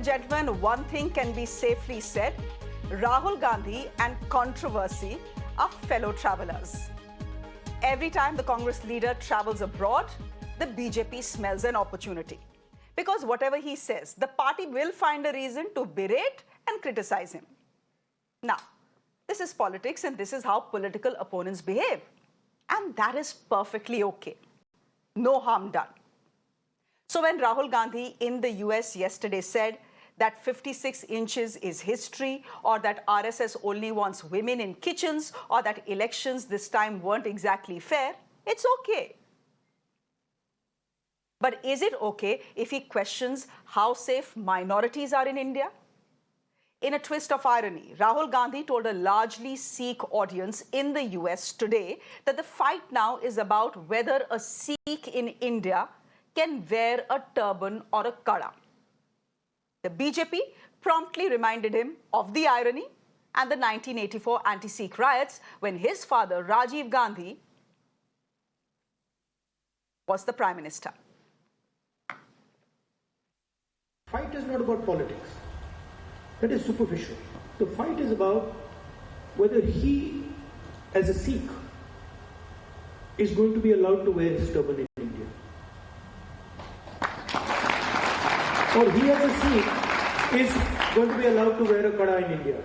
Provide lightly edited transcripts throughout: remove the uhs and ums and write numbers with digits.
and gentlemen, one thing can be safely said. Rahul Gandhi and controversy are fellow travelers. Every time the Congress leader travels abroad, the BJP smells an opportunity. Because whatever he says, the party will find a reason to berate and criticize him. Now, this is politics and this is how political opponents behave. And that is perfectly okay. No harm done. So when Rahul Gandhi in the US yesterday said that 56 inches is history, or that RSS only wants women in kitchens, or that elections this time weren't exactly fair, it's okay. But is it okay if he questions how safe minorities are in India? In a twist of irony, Rahul Gandhi told a largely Sikh audience in the US today that the fight now is about whether a Sikh in India can wear a turban or a kada. The BJP promptly reminded him of the irony and the 1984 anti-Sikh riots when his father, Rajiv Gandhi, was the Prime Minister. Fight is not about politics. That is superficial. The fight is about whether he, as a Sikh, is going to be allowed to wear his turban in India. Or he, as a Sikh, is going to be allowed to wear a kada in India.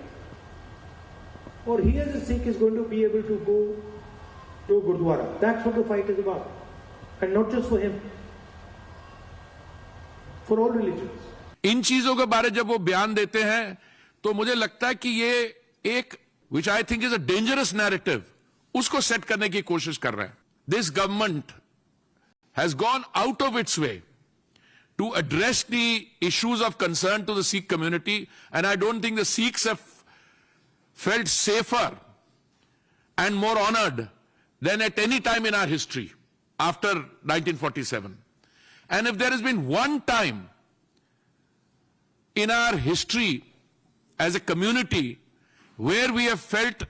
Or he, as a Sikh, is going to be able to go to a Gurdwara. That's what the fight is about. And not just for him. For all religions. इन चीजों के बारे जब वो बयान देते हैं तो मुझे लगता है कि ये एक which I think is a dangerous narrative उसको सेट करने की कोशिश कर रहे हैं. This government has gone out of its way to address the issues of concern to the Sikh community, and I don't think the Sikhs have felt safer and more honored than at any time in our history after 1947. And if there has been one time in our history as a community where we have felt,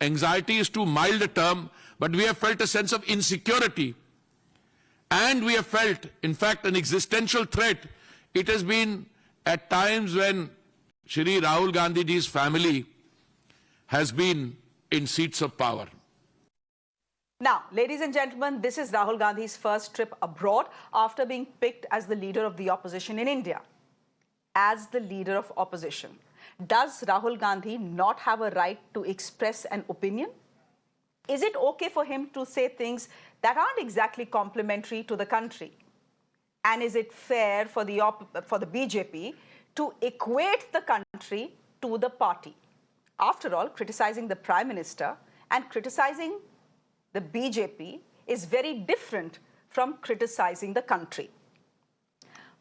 anxiety is too mild a term, but we have felt a sense of insecurity, and we have felt, in fact, an existential threat, it has been at times when Shri Rahul Gandhi ji's family has been in seats of power. Now, ladies and gentlemen, this is Rahul Gandhi's first trip abroad after being picked as the leader of the opposition in India. As the leader of opposition, does Rahul Gandhi not have a right to express an opinion? Is it okay for him to say things that aren't exactly complimentary to the country? And is it fair for the BJP to equate the country to the party? After all, criticizing the Prime Minister and criticizing the BJP is very different from criticizing the country.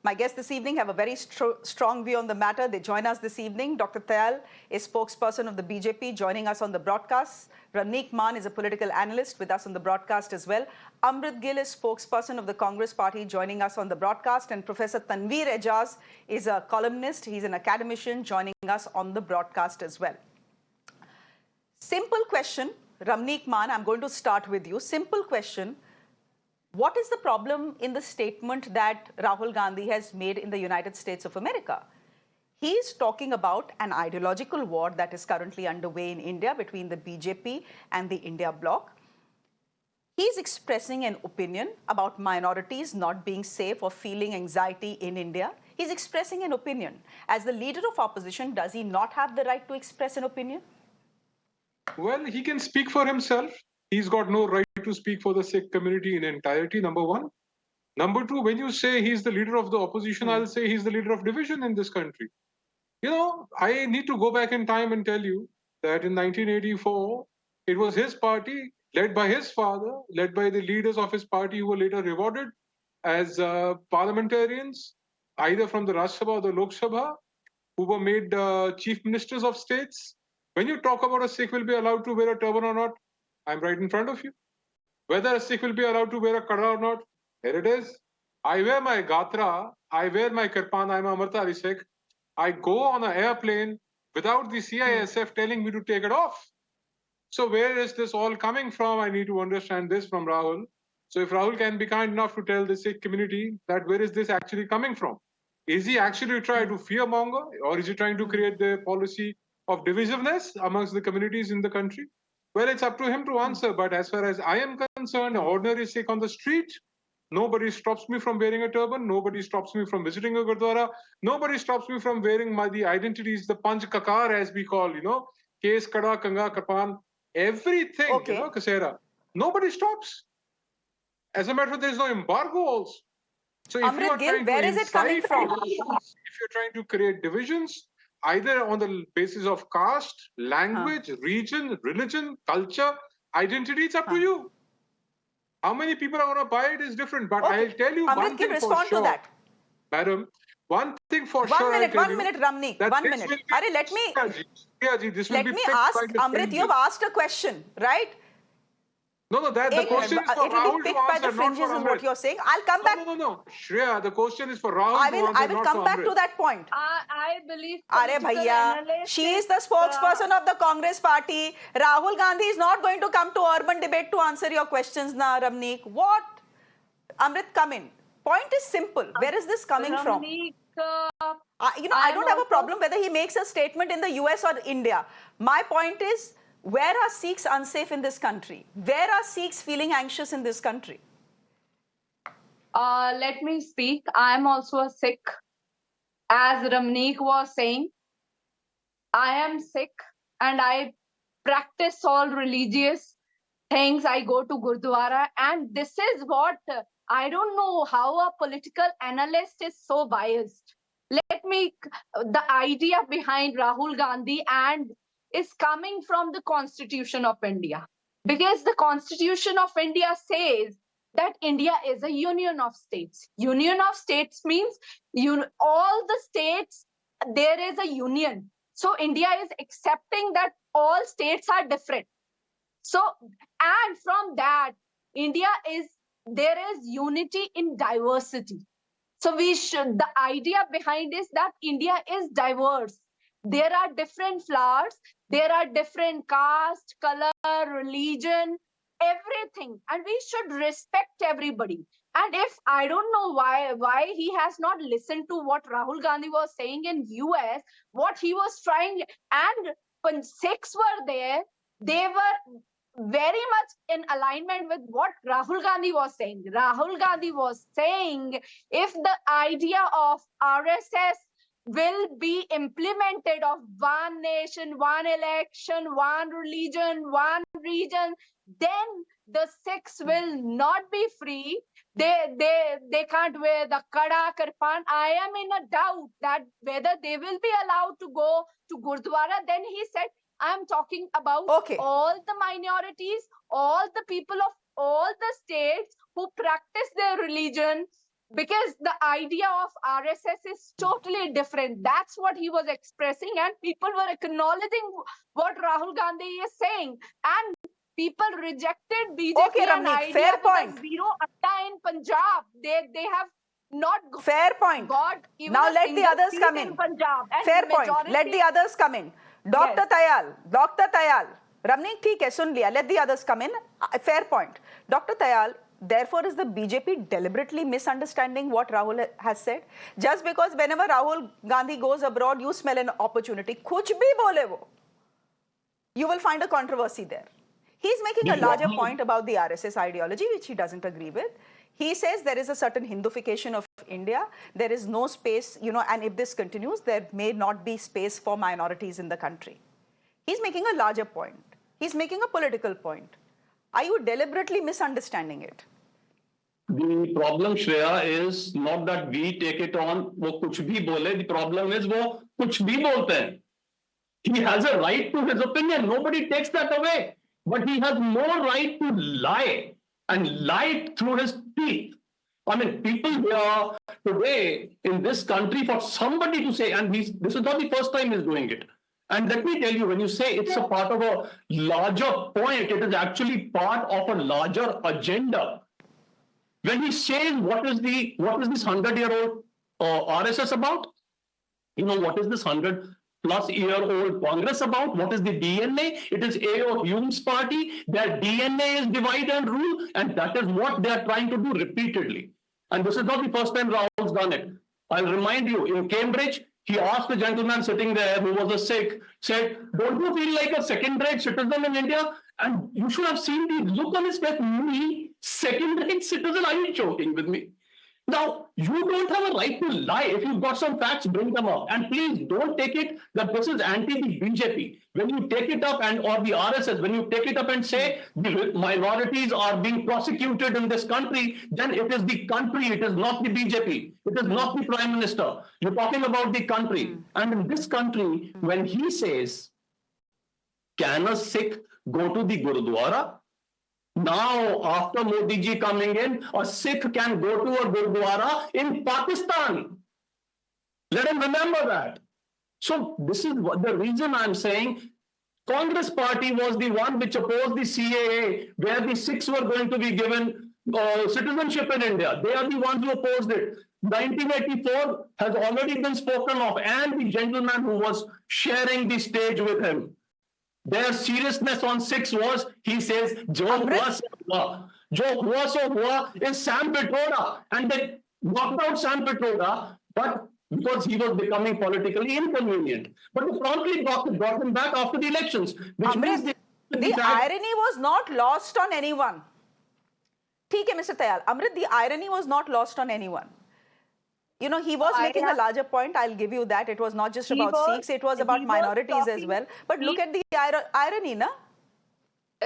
My guests this evening have a very strong view on the matter. They join us this evening. Dr. Tayal is spokesperson of the BJP, joining us on the broadcast. Ramneek Mann is a political analyst with us on the broadcast as well. Amrit Gill is spokesperson of the Congress Party, joining us on the broadcast. And Professor Tanveer Ejaz is a columnist. He's an academician, joining us on the broadcast as well. Simple question, Ramneek Mann, I'm going to start with you. Simple question. What is the problem in the statement that Rahul Gandhi has made in the United States of America? He is talking about an ideological war that is currently underway in India between the BJP and the India bloc. He is expressing an opinion about minorities not being safe or feeling anxiety in India. He is expressing an opinion. As the leader of opposition, does he not have the right to express an opinion? Well, he can speak for himself. He's got no right to speak for the Sikh community in entirety, number one. Number two, when you say he's the leader of the opposition, I'll say he's the leader of division in this country. You know, I need to go back in time and tell you that in 1984, it was his party, led by his father, led by the leaders of his party who were later rewarded as parliamentarians, either from the Rajya Sabha or the Lok Sabha, who were made chief ministers of states. When you talk about a Sikh will be allowed to wear a turban or not, I'm right in front of you. Whether a Sikh will be allowed to wear a kada or not, here it is. I wear my gatra, I wear my kirpan, I'm a Amritari Sikh. I go on an airplane without the CISF telling me to take it off. So where is this all coming from? I need to understand this from Rahul. So if Rahul can be kind enough to tell the Sikh community that where is this actually coming from? Is he actually trying to fearmonger, or is he trying to create the policy of divisiveness amongst the communities in the country? Well, it's up to him to answer. But as far as I am concerned, an ordinary Sikh on the street, nobody stops me from wearing a turban. Nobody stops me from visiting a gurdwara. Nobody stops me from wearing the identities, the panch kakar, as we call, Kes, kada, kanga, kapan, everything, Okay. kasera. Nobody stops. As a matter of fact, there is no embargo also. So if you Amrit are Gill, trying where to is it coming incite from? divisions, if you're trying to create divisions, either on the basis of caste, language, region, religion, culture, identity, it's up to you. How many people are going to buy it is different. But Okay. I'll tell you Amrit one Gill, thing for respond to sure, that. madam. One thing for 1 sure, minute, I'll tell 1 you. minute, Ramnik, That 1 this minute. will be, Arey, let me this will be picked ask by the Amrit, you have fringes. asked a question, right? No, the question is for It will Rahul be to picked by the answer, not for fringes, is what Amrit. you're saying. I'll come back. No. Shreya, the question is for Rahul to I answer, will not come for back Amrit. to that point. I believe Are political bhaiya, analysts. she is the spokesperson of the Congress party. Rahul Gandhi is not going to come to urban debate to answer your questions now, Ramnik. What? Amrit, come in. Point is simple. Where is this coming from? Ramnik, I don't have a problem whether he makes a statement in the US or India. My point is, where are Sikhs unsafe in this country? Where are Sikhs feeling anxious in this country? let me speak. I am also a Sikh. As Ramnik was saying, I am Sikh and I practice all religious things. I go to Gurdwara, and this is what I don't know how a political analyst is so biased. Let me, the idea behind Rahul Gandhi and is coming from the Constitution of India, because the Constitution of India says that India is a union of states. Union of states means all the states, there is a union. So India is accepting that all states are different. So, and from that, there is unity in diversity. So the idea behind is that India is diverse. There are different flowers, there are different caste, color, religion, everything. And we should respect everybody. And if I don't know why he has not listened to what Rahul Gandhi was saying in US, what he was trying, and when Sikhs were there, they were very much in alignment with what Rahul Gandhi was saying. Rahul Gandhi was saying, if the idea of RSS will be implemented of one nation, one election, one religion, one region, then the Sikhs will not be free. They can't wear the kada, kirpan. I am in a doubt that whether they will be allowed to go to Gurdwara. Then he said, I'm talking about all the minorities, all the people of all the states who practice their religion, because the idea of RSS is totally different. That's what he was expressing, and people were acknowledging what Rahul Gandhi is saying. And people rejected BJP and Ramnik, idea fair because point. zero atta in Punjab. They have not fair point. got even Now a let the single others seat come in. Punjab. And Fair point. Let the others come in. Dr. Tayal. Ramnik, theek hai, sun liya. Let the others come in. Fair point. Dr. Tayal, therefore is the BJP deliberately misunderstanding what Rahul has said? Just because whenever Rahul Gandhi goes abroad, you smell an opportunity. Kuch bhi bole wo. You will find a controversy there. He's making a larger point about the RSS ideology, which he doesn't agree with. He says there is a certain Hindufication of India. There is no space, and if this continues, there may not be space for minorities in the country. He's making a larger point. He's making a political point. Are you deliberately misunderstanding it? The problem, Shreya, is not that we take it on, wo kuch bhi bole. The problem is wo kuch bhi bolte hain. He has a right to his opinion. Nobody takes that away. But he has no right to lie, and lie through his teeth. I mean, people here today in this country, for somebody to say, and this is not the first time he's doing it. And let me tell you, when you say it's a part of a larger point, it is actually part of a larger agenda. When he says what is this 100-year-old RSS about? What is this 100-plus-year-old Congress about? What is the DNA? It is A.O. Hume's party. Their DNA is divide and rule, and that is what they are trying to do repeatedly. And this is not the first time Rahul's done it. I'll remind you, in Cambridge, he asked the gentleman sitting there who was a Sikh, said, don't you feel like a second-rate citizen in India? And you should have seen the look on his face. Me, second-rate citizen? Are you joking with me? Now, you don't have a right to lie. If you've got some facts, bring them up. And please don't take it that this is anti the BJP. When you take it up or the RSS, when you take it up and say the minorities are being prosecuted in this country, then it is the country, it is not the BJP. It is not the Prime Minister. You're talking about the country. And in this country, when he says, can a Sikh go to the Gurudwara? Now, after Modi ji coming in, a Sikh can go to a Gurudwara in Pakistan. Let him remember that. So this is the reason I'm saying Congress party was the one which opposed the CAA, where the Sikhs were going to be given citizenship in India. They are the ones who opposed it. 1984 has already been spoken of, and the gentleman who was sharing the stage with him, their seriousness on Sikhs was, he says, Jo hua so hua is Sam Pitroda. And they knocked out Sam Pitroda, but because he was becoming politically inconvenient. But they promptly brought him back after the elections. Which Amrit, means the irony was not lost on anyone. ठीक है, Mr. Tayal. Amrit, the irony was not lost on anyone. You know, he was making a larger point. I'll give you that. It was not just about Sikhs. It was about minorities as well. But look at the irony, na?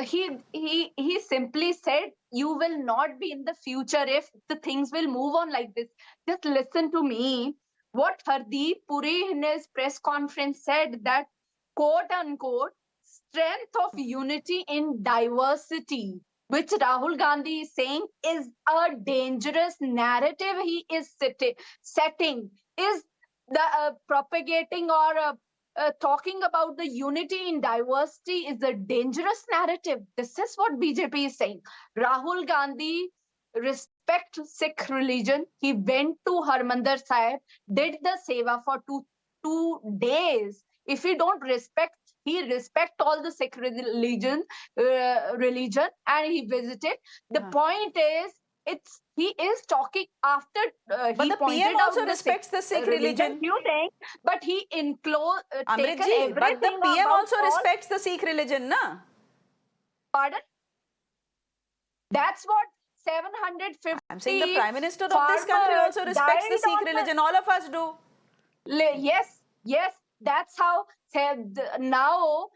He simply said, you will not be in the future if the things will move on like this. Just listen to me. What Hardeep Puri in his press conference said, that quote unquote, strength of unity in diversity, which Rahul Gandhi is saying is a dangerous narrative he is setting, is the propagating or talking about the unity in diversity is a dangerous narrative. This is what BJP is saying. Rahul Gandhi respect Sikh religion. He went to Harmandir Sahib, did the seva for two days. If he don't respect, he respect all the Sikh religion, and he visited. The point is, he is talking after but the PM also respects the Sikh religion. You think, but he enclosed taken everything. But the PM also respects the Sikh religion, na? Pardon? That's what 750. I'm saying the Prime Minister of this country also respects the Sikh religion. All of us do. Yes. That's how now,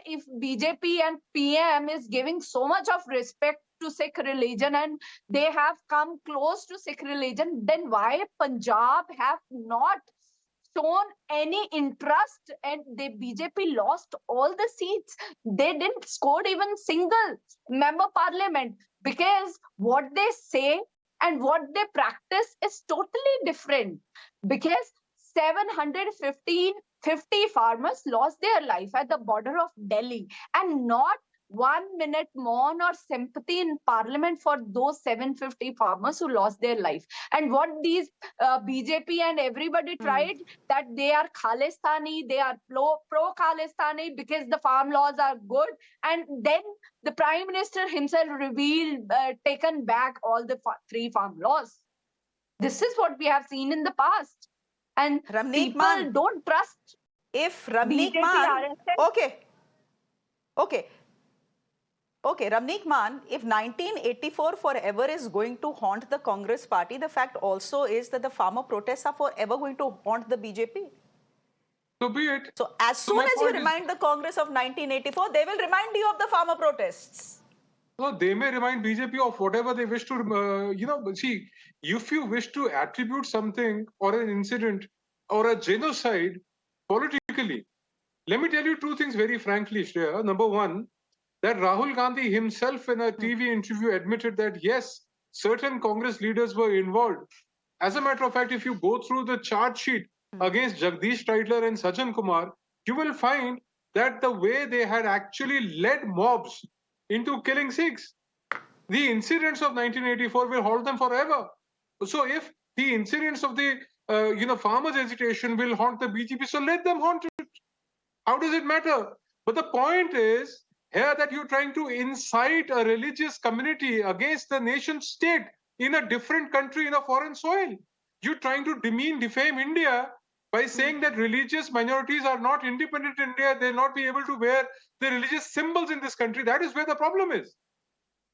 if BJP and PM is giving so much of respect to Sikh religion and they have come close to Sikh religion, then why Punjab have not shown any interest, and the BJP lost all the seats. They didn't score even single member parliament, because what they say and what they practice is totally different. Because 750 farmers lost their life at the border of Delhi, and not 1 minute mourn or sympathy in parliament for those 750 farmers who lost their life. And what these BJP and everybody tried, that they are Khalistani, they are pro-Khalistani because the farm laws are good. And then the Prime Minister himself revealed, taken back all the 3 farm laws. This is what we have seen in the past. And people don't trust. If Ramneek Man, Okay, Ramneek Man, if 1984 forever is going to haunt the Congress party, the fact also is that the farmer protests are forever going to haunt the BJP. So be it. So as soon as you remind the Congress of 1984, they will remind you of the farmer protests. No, they may remind BJP of whatever they wish to, see, if you wish to attribute something or an incident or a genocide politically, let me tell you 2 things very frankly, Shreya. Number 1, that Rahul Gandhi himself in a TV interview admitted that, yes, certain Congress leaders were involved. As a matter of fact, if you go through the charge sheet against Jagdish Titler and Sajjan Kumar, you will find that the way they had actually led mobs into killing Sikhs, the incidents of 1984 will haunt them forever. So if the incidents of the farmers' agitation will haunt the BJP, so let them haunt it. How does it matter? But the point is here that you're trying to incite a religious community against the nation state in a different country, in a foreign soil. you're trying to defame India by saying that religious minorities are not independent in India, they'll not be able to wear the religious symbols in this country. That is where the problem is.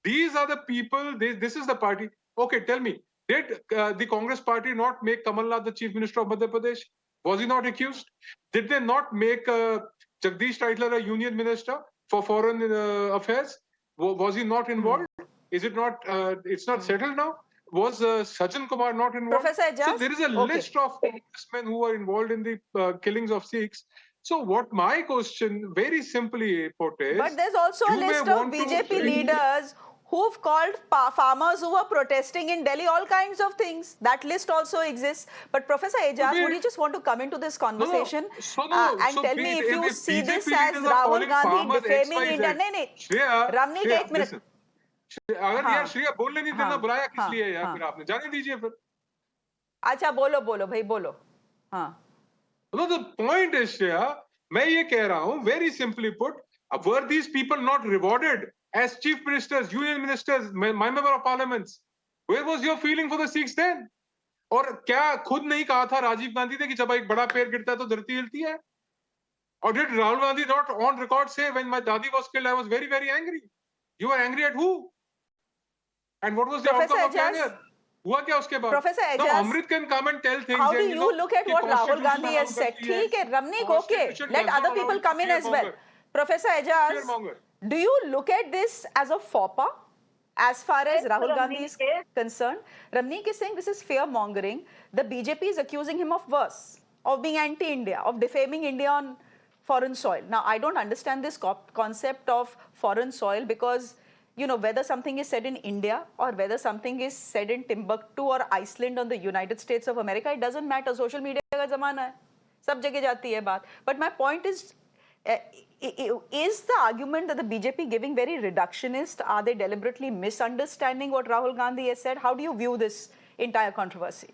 These are the people, this is the party. Okay, tell me, did the Congress party not make Kamal Nath the Chief Minister of Madhya Pradesh? Was he not accused? Did they not make Jagdish Titler a Union Minister for Foreign Affairs? Was he not involved? Is it not, it's not settled now? Was Sajjan Kumar not involved? Professor Ejaz? So there is a list of congressmen who are involved in the killings of Sikhs. So what my question, very simply put, is... But there's also a list of BJP leaders who've called farmers who were protesting in Delhi all kinds of things. That list also exists. But Professor Ejaz, would you just want to come into this conversation and tell me if you see this as Rahul Gandhi defaming India? Ramnik, एक minute. अगर यार श्रेया बोलने नहीं देना बुलाया किस लिए यार फिर आपने जाने दीजिए फिर. अच्छा बोलो भाई बोलो. हाँ. No, the point is, Shreya, मैं ये कह रहा हूँ, very simply put, were these people not rewarded as chief ministers, union ministers, my member of parliaments? Where was your feeling for the Sikhs then? और क्या खुद नहीं कहा था राजीव गांधी ने कि जब एक बड़ा पेड़ गिरता है तो धरती हिलती है? Or did Rahul Gandhi not on record say when my dadi was killed, I was very, very angry? You were angry at who? And what was the outcome of anger? हुआ क्या उसके बाद? Professor Ejaz, now Amrit can come and tell things. How do you look at what Rahul Gandhi has said? ठीक है, Ramnik, okay. Let other people come in as well. Professor Ejaz, do you look at this as a faux pas as far as Rahul Gandhi is concerned? Ramnik is saying this is fear mongering. The BJP is accusing him of worse, of being anti-India, of defaming India on foreign soil. Now, I don't understand this concept of foreign soil because, you know, whether something is said in India or whether something is said in Timbuktu or Iceland or the United States of America, it doesn't matter. Social media का ज़माना है, सब जगह जाती है बात. But my point is the argument that the BJP giving very reductionist? Are they deliberately misunderstanding what Rahul Gandhi has said? How do you view this entire controversy?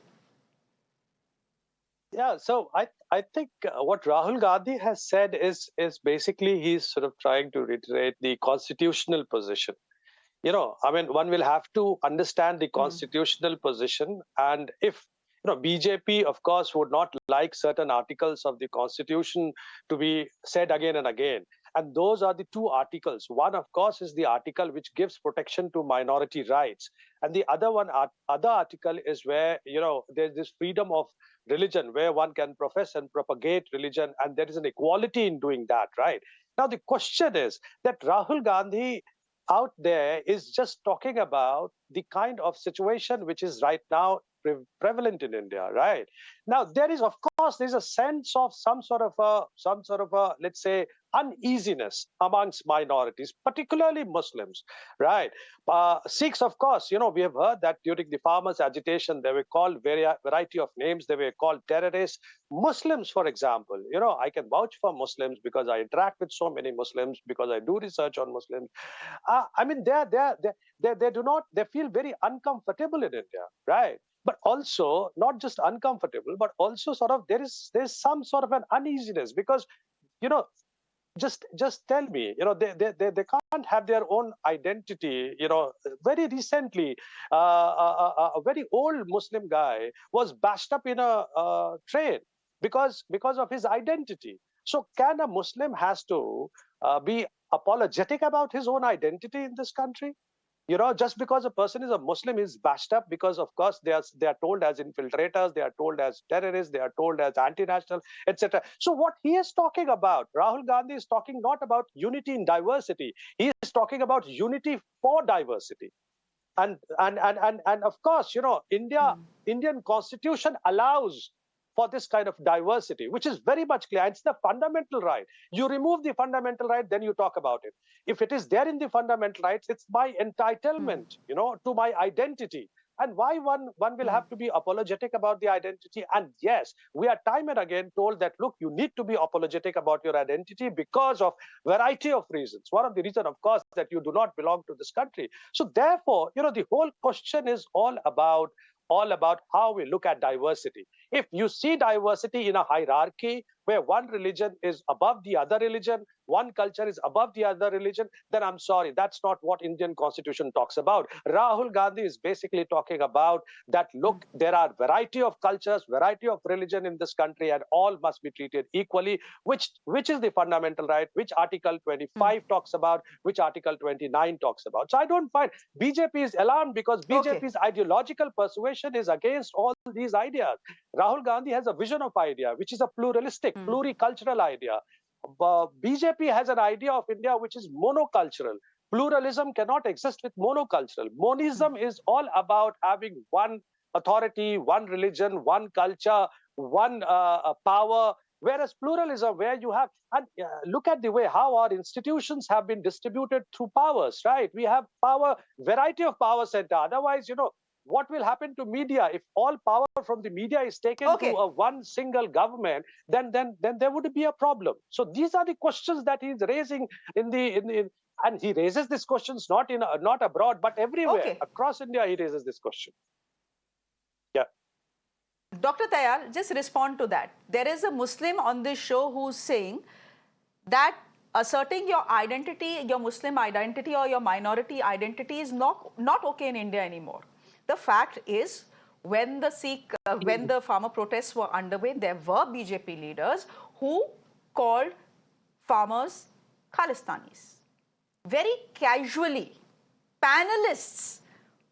Yeah, so I think what Rahul Gandhi has said is basically he's sort of trying to reiterate the constitutional position. You know, I mean, one will have to understand the constitutional position, and if BJP, of course, would not like certain articles of the Constitution to be said again and again. And those are the two articles. One, of course, is the article which gives protection to minority rights. And the other article is where, there's this freedom of religion, where one can profess and propagate religion, and there is an equality in doing that, right? Now, the question is that Rahul Gandhi out there is just talking about the kind of situation which is right now prevalent in India, right? Now, there is, of course, there's a sense of some sort of a, let's say, uneasiness amongst minorities, particularly Muslims, right? Sikhs, of course, we have heard that during the farmers' agitation, they were called variety of names. They were called terrorists. Muslims, for example, I can vouch for Muslims because I interact with so many Muslims, because I do research on Muslims. I mean, they feel very uncomfortable in India, right? But also not just uncomfortable, but also sort of there's some sort of an uneasiness because, just tell me, they can't have their own identity. Very recently, a very old Muslim guy was bashed up in a train because of his identity. So can a Muslim has to be apologetic about his own identity in this country? Just because a person is a Muslim is bashed up because, of course, they are told as infiltrators, they are told as terrorists, they are told as anti-national, etc. So what he is talking about, Rahul Gandhi is talking not about unity in diversity. He is talking about unity for diversity. And of course, Indian Constitution allows for this kind of diversity, which is very much clear. It's the fundamental right. You remove the fundamental right, then you talk about it. If it is there in the fundamental rights, it's my entitlement, to my identity. And why one will have to be apologetic about the identity. And yes, we are time and again told that, look, you need to be apologetic about your identity because of variety of reasons. One of the reasons, of course, that you do not belong to this country. So therefore, the whole question is all about how we look at diversity. If you see diversity in a hierarchy, where one religion is above the other religion, one culture is above the other religion, then I'm sorry, that's not what Indian constitution talks about. Rahul Gandhi is basically talking about that, look, there are variety of cultures, variety of religion in this country, and all must be treated equally, which is the fundamental right, which Article 25 talks about, which Article 29 talks about. So I don't find BJP is alarmed because BJP's ideological persuasion is against all these ideas. Rahul Gandhi has a vision of idea, which is a pluralistic, pluricultural idea. BJP has an idea of India which is monocultural. Pluralism cannot exist with monocultural. Monism is all about having one authority, one religion, one culture, one power. Whereas pluralism, where you have, and look at the way how our institutions have been distributed through powers, right? We have power, variety of power center. Otherwise, what will happen to media if all power from the media is taken to a one single government? Then there would be a problem. So these are the questions that he's raising in and he raises these questions not abroad but everywhere across India. He raises this question. Yeah. Dr. Tayal, just respond to that. There is a Muslim on this show who's saying that asserting your identity, your Muslim identity or your minority identity is not okay in India anymore. The fact is, when the farmer protests were underway, there were BJP leaders who called farmers Khalistanis. Very casually, panelists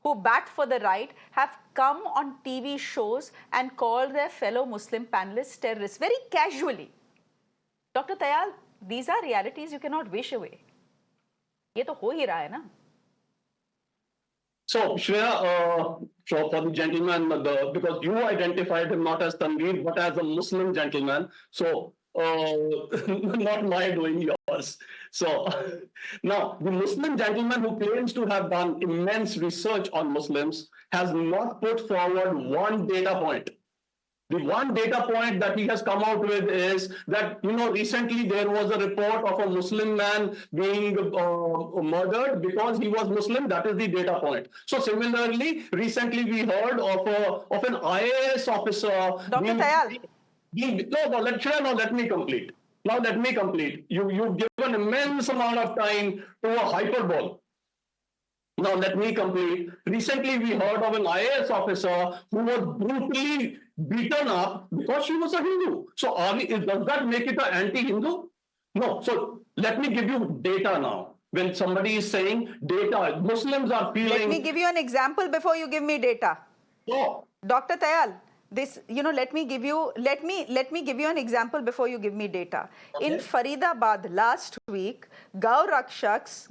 who bat for the right have come on TV shows and called their fellow Muslim panelists terrorists, very casually. Dr. Tayal, these are realities you cannot wish away. ये तो हो ही रहा है ना? So, Shreya, for the gentleman, because you identified him not as Tanveer, but as a Muslim gentleman, so not my doing, yours. So, now, the Muslim gentleman who claims to have done immense research on Muslims has not put forward one data point. The one data point that he has come out with is that, recently there was a report of a Muslim man being murdered because he was Muslim. That is the data point. So similarly, recently we heard of an IAS officer. Dr. Tayal. Let me complete. Now let me complete. You've given immense amount of time to a hyperbole. Now let me complete. Recently we heard of an IAS officer who was brutally beaten up because she was a Hindu. So does that make it an anti-Hindu? No. So let me give you data now. When somebody is saying data, Muslims are feeling... Let me give you an example before you give me data. Oh. Dr. Tayal, let me give you an example before you give me data. Okay. In Faridabad last week, Gau Rakshaks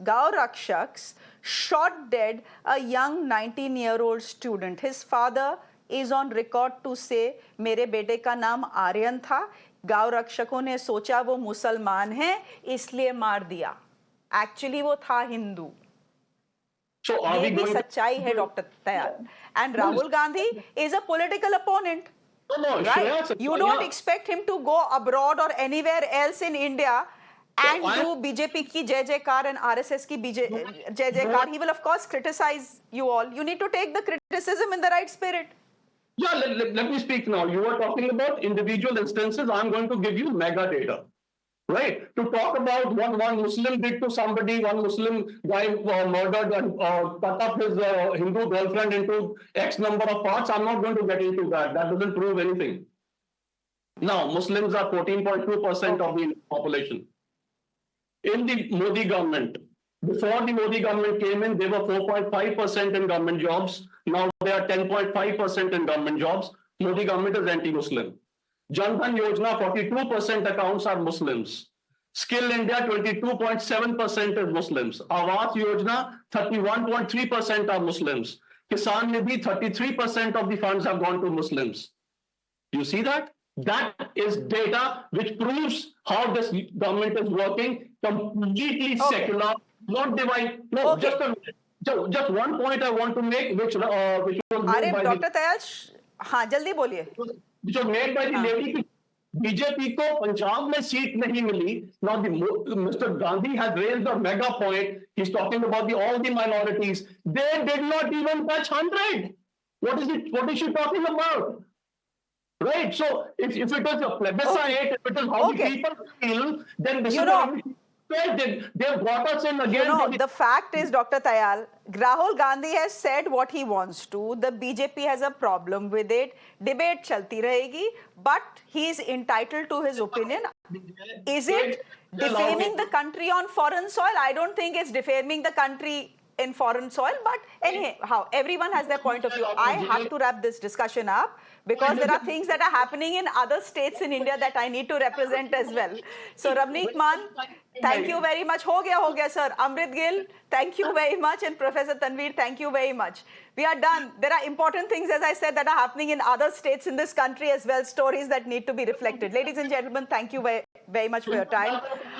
shot dead a young 19-year-old student. His father is on record to say, मेरे बेटे का नाम आर्यन था, गाँव रक्षकों ने सोचा वो मुसलमान है इसलिए मार दिया. Actually वो था हिंदू. So ये भी सच्चाई है, Dr. Tayal. And Rahul Gandhi is a political opponent. No, right? You don't expect him to go abroad or anywhere else in India and do BJP ki Jai Jaikar and RSS ki Jai Jaikar. He will of course criticize you all. You need to take the criticism in the right spirit. Yeah, let me speak now. You are talking about individual instances. I'm going to give you mega data. Right? To talk about what one Muslim did to somebody, one Muslim guy murdered and cut up his Hindu girlfriend into X number of parts, I'm not going to get into that. That doesn't prove anything. Now, Muslims are 14.2% of the population. In the Modi government, before the Modi government came in, they were 4.5% in government jobs. Now they are 10.5% in government jobs. Modi government is anti-Muslim. Jan Dhan Yojana, 42% accounts are Muslims. Skill India, 22.7% is Muslims. Awas Yojana, 31.3% are Muslims. Kisan Nidhi, 33% of the funds have gone to Muslims. You see that? That is data which proves how this government is working, completely secular, not divided. No, just one point I want to make, which was made by Dr. Tayal, हाँ जल्दी बोलिए. Which was made by the lady. BJP को पंजाब में seat नहीं मिली. Now Mr. Gandhi has raised a mega point. He's talking about all the minorities. They did not even touch 100. What is she talking about? Right? So if it is a plebiscite, if it is how the people feel, then this is what we felt. They brought us in again. The fact is, Dr. Tayal, Rahul Gandhi has said what he wants to. The BJP has a problem with it. Debate chalti rahegi, but he is entitled to his opinion. Is it defaming the country on foreign soil? I don't think it's defaming the country in foreign soil, but anyhow, everyone has their point of view. I have to wrap this discussion up because there are things that are happening in other states in India that I need to represent as well. So Ramneek Man, thank you very much. Ho gaya sir. Amrit Gill, thank you very much. And Professor Tanveer, thank you very much. We are done. There are important things, as I said, that are happening in other states in this country as well, stories that need to be reflected. Ladies and gentlemen, thank you very much for your time.